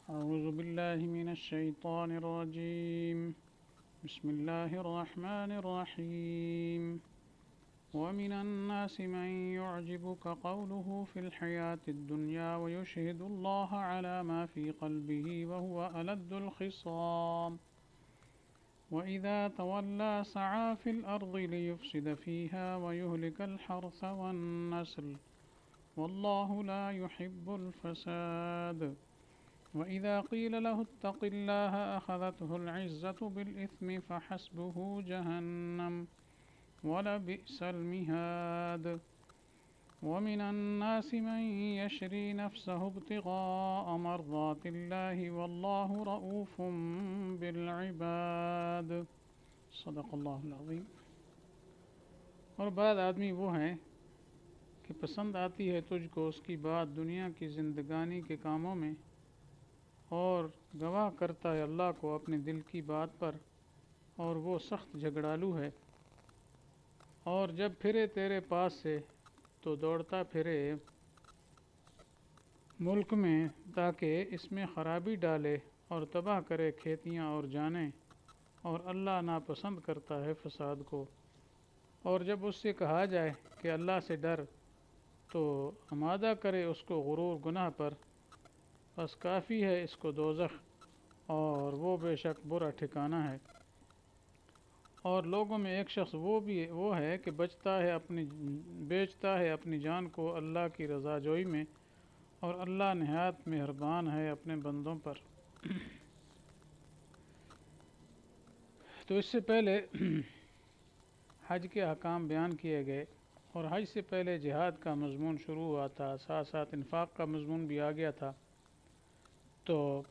أعوذ بالله من الشيطان الرجيم. بسم الله الرحمن الرحيم. ومن الناس من يعجبك قوله في الحياة الدنيا ويشهد الله على ما في قلبه وهو ألد الخصام وإذا تولى سعى في الأرض ليفسد فيها ويهلك الحرث والنسل والله لا يحب الفساد وإذا قيل له اتق الله أخذته العزة بالإثم فحسبه جهنم ولبئس المهاد ومن الناس من يشري نفسه ابتغاء مرضات الله والله رؤوف بالعباد. صدق اللہ العظیم. اور بعض آدمی وہ ہیں کہ پسند آتی ہے تجھ کو اس کی بات دنیا کی زندگانی کے کاموں میں، اور گواہ کرتا ہے اللہ کو اپنے دل کی بات پر، اور وہ سخت جھگڑالو ہے. اور جب پھرے تیرے پاس سے تو دوڑتا پھرے ملک میں تاکہ اس میں خرابی ڈالے اور تباہ کرے کھیتیاں اور جانیں، اور اللہ ناپسند کرتا ہے فساد کو. اور جب اس سے کہا جائے کہ اللہ سے ڈر تو آمادہ کرے اس کو غرور گناہ پر، بس کافی ہے اس کو دوزخ اور وہ بے شک برا ٹھکانہ ہے. اور لوگوں میں ایک شخص وہ ہے کہ بیچتا ہے اپنی جان کو اللہ کی رضا جوئی میں، اور اللہ نہایت مہربان ہے اپنے بندوں پر. تو اس سے پہلے حج کے احکام بیان کیے گئے، اور حج سے پہلے جہاد کا مضمون شروع ہوا تھا، ساتھ ساتھ انفاق کا مضمون بھی آ گیا تھا. تو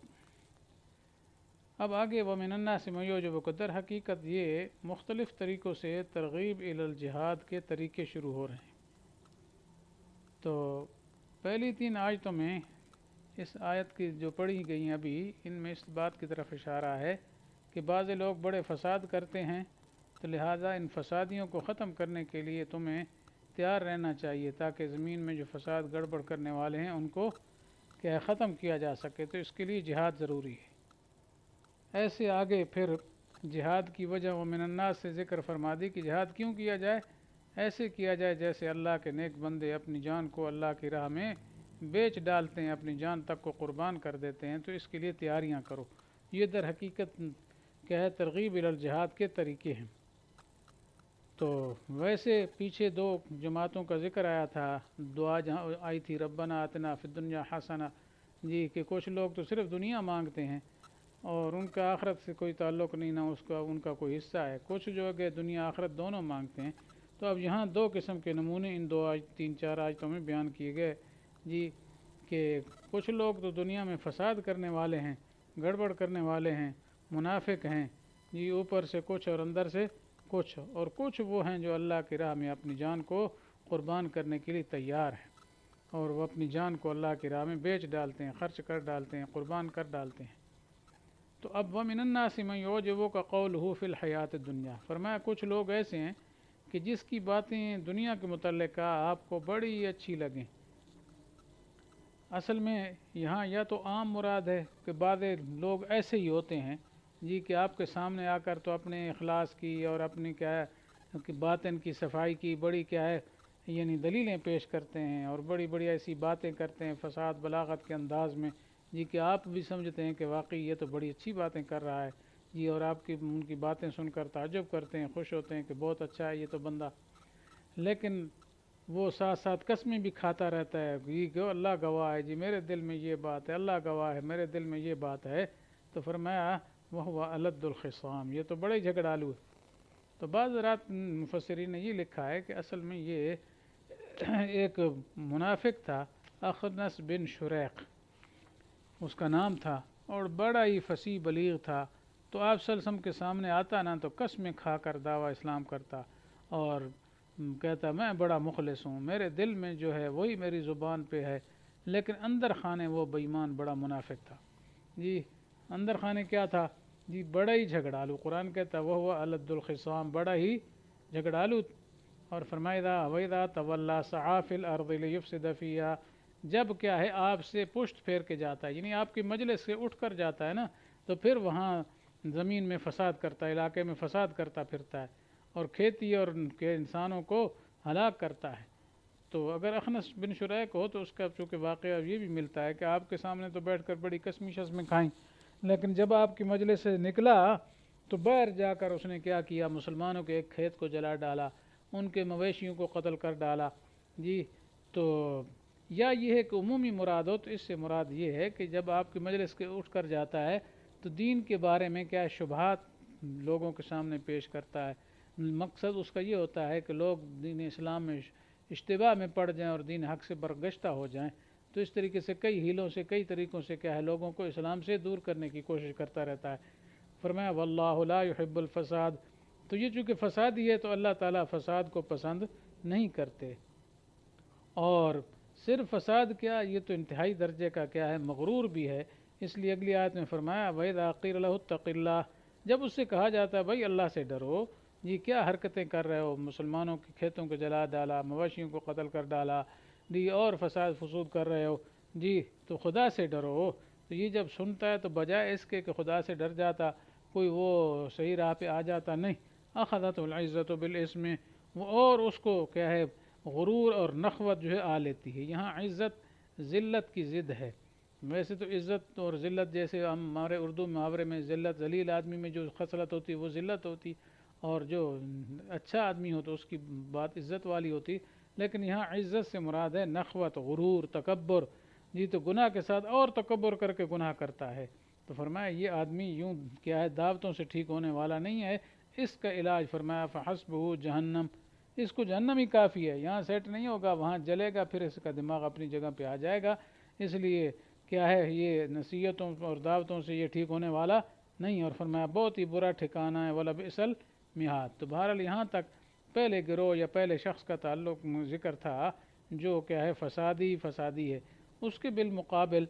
اب آگے وَمِنَ النَّاسِ مَن يُعْجِبُكَ، در حقیقت یہ مختلف طریقوں سے ترغیب الی الجہاد کے طریقے شروع ہو رہے ہیں. تو پہلی 3 آیتوں میں اس آیت کی جو پڑھی گئی ابھی، ان میں اس بات کی طرف اشارہ ہے کہ بعض لوگ بڑے فساد کرتے ہیں، تو لہٰذا ان فسادیوں کو ختم کرنے کے لیے تمہیں تیار رہنا چاہیے تاکہ زمین میں جو فساد گڑبڑ کرنے والے ہیں ان کو کیا ختم کیا جا سکے. تو اس کے لیے جہاد ضروری ہے. ایسے آگے پھر جہاد کی وجہ وَمِنَ النَّاسِ سے ذکر فرما دی کہ جہاد کیوں کیا جائے. ایسے کیا جائے جیسے اللہ کے نیک بندے اپنی جان کو اللہ کی راہ میں بیچ ڈالتے ہیں، اپنی جان تک کو قربان کر دیتے ہیں. تو اس کے لیے تیاریاں کرو. یہ در حقیقت کیا ہے، ترغیب الی الجہاد کے طریقے ہیں. تو ویسے پیچھے 2 جماعتوں کا ذکر آیا تھا، دعا جہاں آئی تھی ربنا آتنا فی الدنیا حسنہ، جی کہ کچھ لوگ تو صرف دنیا مانگتے ہیں اور ان کا آخرت سے کوئی تعلق نہیں، نہ ان کا کوئی حصہ ہے. کچھ جو ہے دنیا آخرت دونوں مانگتے ہیں. تو اب یہاں 2 قسم کے نمونے ان 3-4 آیتوں میں بیان کیے گئے جی، کہ کچھ لوگ تو دنیا میں فساد کرنے والے ہیں، گڑبڑ کرنے والے ہیں، منافق ہیں جی، اوپر سے کچھ اور اندر سے کچھ، اور کچھ وہ ہیں جو اللہ کی راہ میں اپنی جان کو قربان کرنے کے لیے تیار ہیں، اور وہ اپنی جان کو اللہ کی راہ میں بیچ ڈالتے ہیں، خرچ کر ڈالتے ہیں، قربان کر ڈالتے ہیں. تو اب وَمِنَ النَّاسِ مَن يُعْجِبُكَ قَوْلُهُ فِي الْحَيَاةِ الدُّنْيَا، فرمایا کچھ لوگ ایسے ہیں کہ جس کی باتیں دنیا کے متعلق آپ کو بڑی اچھی لگیں. اصل میں یہاں یا تو عام مراد ہے کہ بعض لوگ ایسے ہی ہوتے ہیں جی کہ آپ کے سامنے آ کر تو اپنے اخلاص کی اور اپنی کیا ہے کہ باطن کی صفائی کی بڑی کیا ہے یعنی دلیلیں پیش کرتے ہیں، اور بڑی بڑی ایسی باتیں کرتے ہیں فساد بلاغت کے انداز میں جی کہ آپ بھی سمجھتے ہیں کہ واقعی یہ تو بڑی اچھی باتیں کر رہا ہے جی، اور آپ کی ان کی باتیں سن کر تعجب کرتے ہیں، خوش ہوتے ہیں کہ بہت اچھا ہے یہ تو بندہ. لیکن وہ ساتھ ساتھ قسمیں بھی کھاتا رہتا ہے کہ اللہ گواہ ہے جی میرے دل میں یہ بات ہے، اللہ گواہ ہے میرے دل میں یہ بات ہے. تو فرمایا وَهُوَ أَلَدُّ الْخِصَامِ، یہ تو بڑے جھگڑالو ہے. تو بعض رات مفسرین نے یہ لکھا ہے کہ اصل میں یہ ایک منافق تھا، اخنس بن شریق اس کا نام تھا، اور بڑا ہی فصیح بلیغ تھا. تو آپ صلی اللہ علیہ وسلم کے سامنے آتا نا تو قسمیں کھا کر دعویٰ اسلام کرتا اور کہتا میں بڑا مخلص ہوں، میرے دل میں جو ہے وہی میری زبان پہ ہے، لیکن اندر خانے وہ بے ایمان بڑا منافق تھا جی. اندر خانے کیا تھا جی، بڑا ہی جھگڑالو. قرآن کہتا وہ أَلَدُّ الْخِصَامِ، بڑا ہی جھگڑالو. اور فرمائدہ وَإِذَا تَوَلَّى سَعَى فِي الْأَرْضِ لِيُفْسِدَ فِيهَا، جب کیا ہے آپ سے پشت پھیر کے جاتا ہے، یعنی آپ کی مجلس سے اٹھ کر جاتا ہے نا، تو پھر وہاں زمین میں فساد کرتا ہے، علاقے میں فساد کرتا پھرتا ہے، اور کھیتی اور کے انسانوں کو ہلاک کرتا ہے۔ تو اگر اخنس بن شریک ہو تو اس کا چونکہ واقعہ یہ بھی ملتا ہے کہ آپ کے سامنے تو بیٹھ کر بڑی کشمکش میں کھائیں، لیکن جب آپ کی مجلس سے نکلا تو باہر جا کر اس نے کیا کیا، مسلمانوں کے ایک کھیت کو جلا ڈالا، ان کے مویشیوں کو قتل کر ڈالا۔ جی تو یا یہ ہے کہ عمومی مراد ہو تو اس سے مراد یہ ہے کہ جب آپ کی مجلس کے اٹھ کر جاتا ہے تو دین کے بارے میں کیا شبہات لوگوں کے سامنے پیش کرتا ہے۔ مقصد اس کا یہ ہوتا ہے کہ لوگ دین اسلام میں اشتباہ میں پڑ جائیں اور دین حق سے برگشتہ ہو جائیں، تو اس طریقے سے کئی ہیلوں سے، کئی طریقوں سے کیا ہے لوگوں کو اسلام سے دور کرنے کی کوشش کرتا رہتا ہے۔ فرمایا واللہ لا يحب الفساد، تو یہ چونکہ فسادی ہے تو اللہ تعالیٰ فساد کو پسند نہیں کرتے۔ اور صرف فساد کیا، یہ تو انتہائی درجے کا کیا ہے، مغرور بھی ہے۔ اس لیے اگلی آیت میں فرمایا وَإِذَا قِيلَ لَهُ اتَّقِ اللَّهَ، جب اس سے کہا جاتا ہے بھائی اللہ سے ڈرو، یہ کیا حرکتیں کر رہے ہو، مسلمانوں کے کھیتوں کو جلا ڈالا، مواشیوں کو قتل کر ڈالا جی، اور فساد فسود کر رہے ہو جی، تو خدا سے ڈرو۔ تو یہ جب سنتا ہے تو بجائے اس کے کہ خدا سے ڈر جاتا، کوئی وہ صحیح راہ پہ آ جاتا، نہیں، اخذت العزت بالاسم، وہ اور اس کو کیا ہے غرور اور نخوت جو ہے آ لیتی ہے۔ یہاں عزت ذلت کی ضد ہے۔ ویسے تو عزت اور ذلت جیسے ہمارے اردو محاورے میں ذلت ذلیل آدمی میں جو خصلت ہوتی ہے وہ ذلت ہوتی، اور جو اچھا آدمی ہو تو اس کی بات عزت والی ہوتی، لیکن یہاں عزت سے مراد ہے نخوت، غرور، تکبر جی، تو گناہ کے ساتھ اور تکبر کر کے گناہ کرتا ہے۔ تو فرمایا یہ آدمی یوں کیا ہے دعوتوں سے ٹھیک ہونے والا نہیں ہے، اس کا علاج فرمایا فحسبہ جہنم، اس کو جہنم ہی کافی ہے، یہاں سیٹ نہیں ہوگا، وہاں جلے گا، پھر اس کا دماغ اپنی جگہ پہ آ جائے گا۔ اس لیے کیا ہے یہ نصیحتوں اور دعوتوں سے یہ ٹھیک ہونے والا نہیں، اور فرمایا بہت ہی برا ٹھکانہ ہے وَلَبِئْسَ الْمِہَادُ۔ تو بہرحال یہاں تک پہلے گروہ یا پہلے شخص کا تعلق ذکر تھا جو کیا ہے فسادی ہے۔ اس کے بالمقابل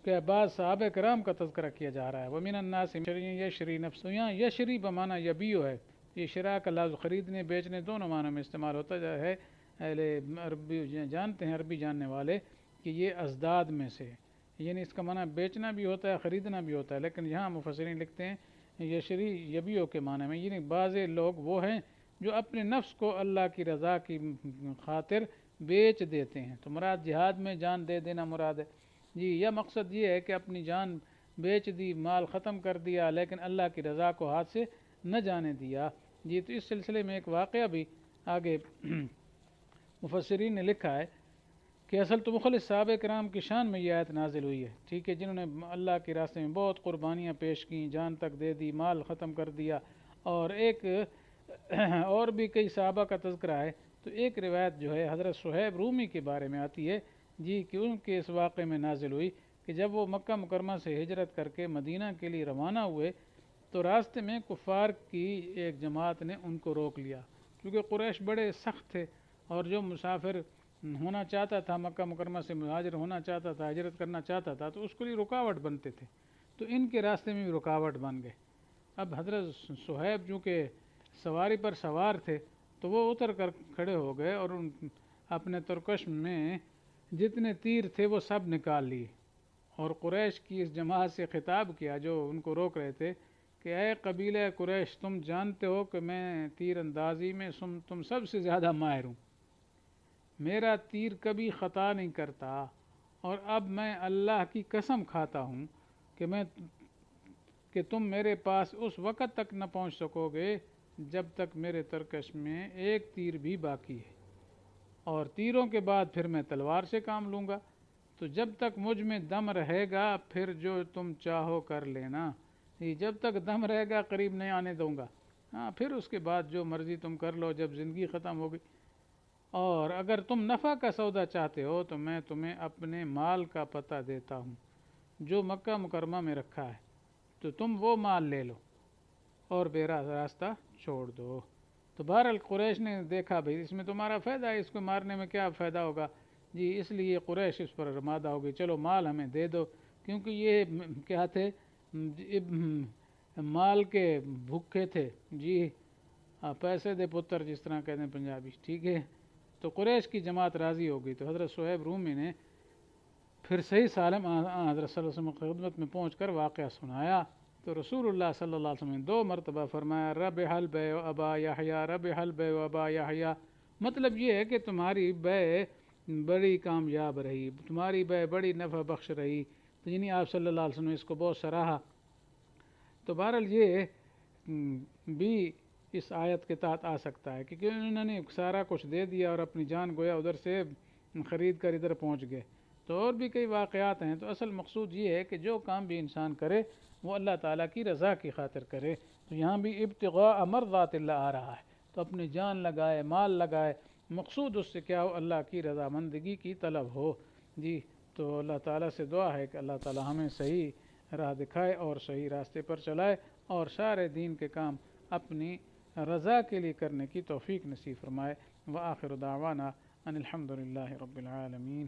کہ بعض صحابہ کرام کا تذکرہ کیا جا رہا ہے، وَمِنَ النَّاسِ یشری نفس، یہاں یشری بمعنی یبیو ہے، یہ شراء کا لفظ خریدنے بیچنے دونوں معنی میں استعمال ہوتا ہے۔ اہل عربی جانتے ہیں، عربی جاننے والے، کہ یہ ازداد میں سے، یعنی اس کا معنی بیچنا بھی ہوتا ہے، خریدنا بھی ہوتا ہے، لیکن یہاں مفسرین لکھتے ہیں یشری یبیو کے معنی میں، یعنی بعض لوگ وہ ہیں جو اپنے نفس کو اللہ کی رضا کی خاطر بیچ دیتے ہیں، تو مراد جہاد میں جان دے دینا مراد ہے جی، یا مقصد یہ ہے کہ اپنی جان بیچ دی، مال ختم کر دیا، لیکن اللہ کی رضا کو ہاتھ سے نہ جانے دیا جی۔ تو اس سلسلے میں ایک واقعہ بھی آگے مفسرین نے لکھا ہے کہ اصل تو مخلص صحابہ کرام کی شان میں یہ آیت نازل ہوئی ہے، ٹھیک ہے، جنہوں نے اللہ کے راستے میں بہت قربانیاں پیش کیں، جان تک دے دی، مال ختم کر دیا، اور ایک اور بھی کئی صحابہ کا تذکرہ ہے۔ تو ایک روایت جو ہے حضرت صہیب رومی کے بارے میں آتی ہے جی، کہ ان کے اس واقعے میں نازل ہوئی کہ جب وہ مکہ مکرمہ سے ہجرت کر کے مدینہ کے لیے روانہ ہوئے تو راستے میں کفار کی ایک جماعت نے ان کو روک لیا، کیونکہ قریش بڑے سخت تھے، اور جو مسافر ہونا چاہتا تھا، مکہ مکرمہ سے مہاجر ہونا چاہتا تھا، ہجرت کرنا چاہتا تھا، تو اس کے لیے رکاوٹ بنتے تھے، تو ان کے راستے میں بھی رکاوٹ بن گئے۔ اب حضرت صہیب چونکہ سواری پر سوار تھے تو وہ اتر کر کھڑے ہو گئے، اور اپنے ترکش میں جتنے تیر تھے وہ سب نکال لیے، اور قریش کی اس جماعت سے خطاب کیا جو ان کو روک رہے تھے کہ اے قبیلہ قریش، تم جانتے ہو کہ میں تیر اندازی میں تم سب سے زیادہ ماہر ہوں، میرا تیر کبھی خطا نہیں کرتا، اور اب میں اللہ کی قسم کھاتا ہوں کہ تم میرے پاس اس وقت تک نہ پہنچ سکو گے جب تک میرے ترکش میں ایک تیر بھی باقی ہے، اور تیروں کے بعد پھر میں تلوار سے کام لوں گا، تو جب تک مجھ میں دم رہے گا پھر جو تم چاہو کر لینا، جب تک دم رہے گا قریب نہیں آنے دوں گا، ہاں پھر اس کے بعد جو مرضی تم کر لو جب زندگی ختم ہوگی، اور اگر تم نفع کا سودا چاہتے ہو تو میں تمہیں اپنے مال کا پتہ دیتا ہوں جو مکہ مکرمہ میں رکھا ہے، تو تم وہ مال لے لو اور میرا راستہ چھوڑ دو۔ تو بہرحال قریش نے دیکھا بھئی اس میں تمہارا فائدہ ہے، اس کو مارنے میں کیا فائدہ ہوگا جی، اس لیے قریش اس پر رمادہ ہو گئی، چلو مال ہمیں دے دو، کیونکہ یہ کیا تھے مال کے بھوکے تھے جی، پیسے دے پتر جس طرح کہتے ہیں پنجابی، ٹھیک ہے۔ تو قریش کی جماعت راضی ہو گئی، تو حضرت صہیب رومی نے پھر صحیح سالم حضرت صلی اللہ علیہ وسلم کی خدمت میں پہنچ کر واقعہ سنایا تو رسول اللہ صلی اللہ علیہ وسلم نے 2 مرتبہ فرمایا ربح البیع ابا یحییٰ، ربح البیع ابا یحییٰ، مطلب یہ ہے کہ تمہاری بیع بڑی کامیاب رہی، تمہاری بیع بڑی نفع بخش رہی، تو یعنی آپ صلی اللہ علیہ وسلم نے اس کو بہت سراہا۔ تو بہرحال یہ بھی اس آیت کے تحت آ سکتا ہے کیونکہ انہوں نے سارا کچھ دے دیا اور اپنی جان گویا ادھر سے خرید کر ادھر پہنچ گئے۔ تو اور بھی کئی واقعات ہیں، تو اصل مقصود یہ ہے کہ جو کام بھی انسان کرے وہ اللہ تعالیٰ کی رضا کی خاطر کرے۔ تو یہاں بھی ابتغاء مرضات اللہ آ رہا ہے، تو اپنی جان لگائے، مال لگائے، مقصود اس سے کیا ہو، اللہ کی رضامندگی کی طلب ہو۔ جی تو اللہ تعالیٰ سے دعا ہے کہ اللہ تعالیٰ ہمیں صحیح راہ دکھائے اور صحیح راستے پر چلائے اور سارے دین کے کام اپنی رضا کے لیے کرنے کی توفیق نصیب فرمائے۔ وآخر دعوانا ان الحمد للہ رب العالمین۔